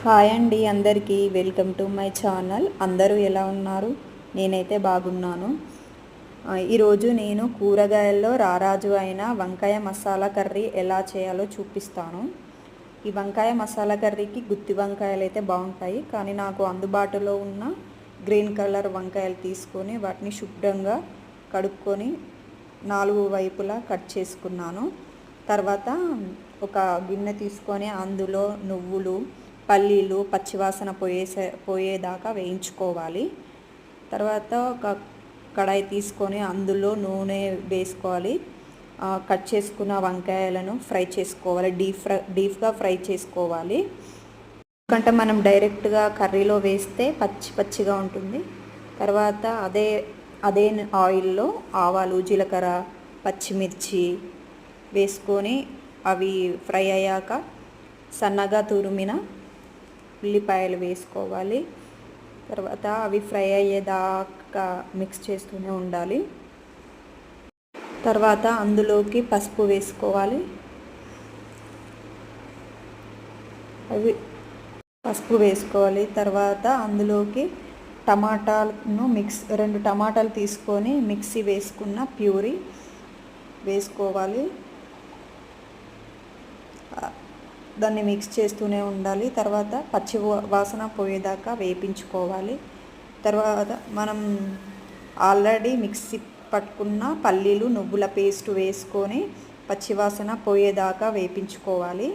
Hi అండి, అందరికీ welcome to my channel. అందరూ ఎలా ఉన్నారు? నేనైతే బాగున్నాను. ఈరోజు నేను కూరగాయల్లో రారాజు అయిన వంకాయ మసాలా కర్రీ ఎలా చేయాలో చూపిస్తాను. ఈ వంకాయ మసాలా కర్రీకి గుత్తి వంకాయలు అయితే బాగుంటాయి, కానీ నాకు అందుబాటులో ఉన్న గ్రీన్ కలర్ వంకాయలు తీసుకొని వాటిని శుభ్రంగా కడుక్కొని 4 వైపులా కట్ చేసుకున్నాను. తర్వాత ఒక గిన్నె తీసుకొని అందులో నువ్వులు, పల్లీలు పచ్చివాసన పోయేదాకా వేయించుకోవాలి. తర్వాత ఒక కడాయి తీసుకొని అందులో నూనె వేసుకోవాలి. కట్ చేసుకున్న వంకాయలను ఫ్రై చేసుకోవాలి, డీప్గా ఫ్రై చేసుకోవాలి. ఎందుకంటే మనం డైరెక్ట్గా కర్రీలో వేస్తే పచ్చిగా ఉంటుంది. తర్వాత అదే ఆయిల్లో ఆవాలు, జీలకర్ర, పచ్చిమిర్చి వేసుకొని అవి ఫ్రై అయ్యాక సన్నగా తురిమిన ఉల్లిపాయలు వేసుకోవాలి. తర్వాత అవి ఫ్రై అయ్యేదాకా మిక్స్ చేస్తూనే ఉండాలి. తర్వాత అందులోకి పసుపు వేసుకోవాలి. తర్వాత అందులోకి టమాటాలను 2 టమాటాలు తీసుకొని మిక్సీ వేసుకున్న ప్యూరీ వేసుకోవాలి. దాన్ని మిక్స్ చేస్తూనే ఉండాలి. తర్వాత పచ్చి వాసన పోయేదాకా వేపించుకోవాలి. తర్వాత మనం ఆల్రెడీ మిక్సీ పట్టుకున్న పల్లీలు, నువ్వుల పేస్ట్ వేసుకొని పచ్చివాసన పోయేదాకా వేపించుకోవాలి.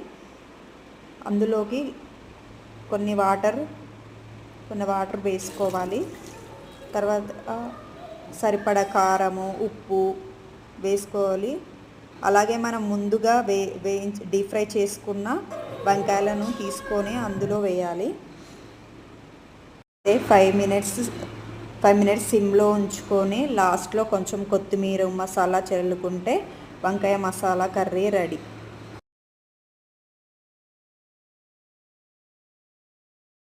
అందులోకి కొన్ని వాటర్ వేసుకోవాలి. తర్వాత సరిపడా కారము, ఉప్పు వేసుకోవాలి. అలాగే మనం ముందుగా డీప్ ఫ్రై చేసుకున్న వంకాయలను తీసుకొని అందులో వేయాలి. 5 మినిట్స్ సిమ్లో ఉంచుకొని లాస్ట్లో కొంచెం కొత్తిమీర, మసాలా చల్లుకుంటే వంకాయ మసాలా కర్రీ రెడీ.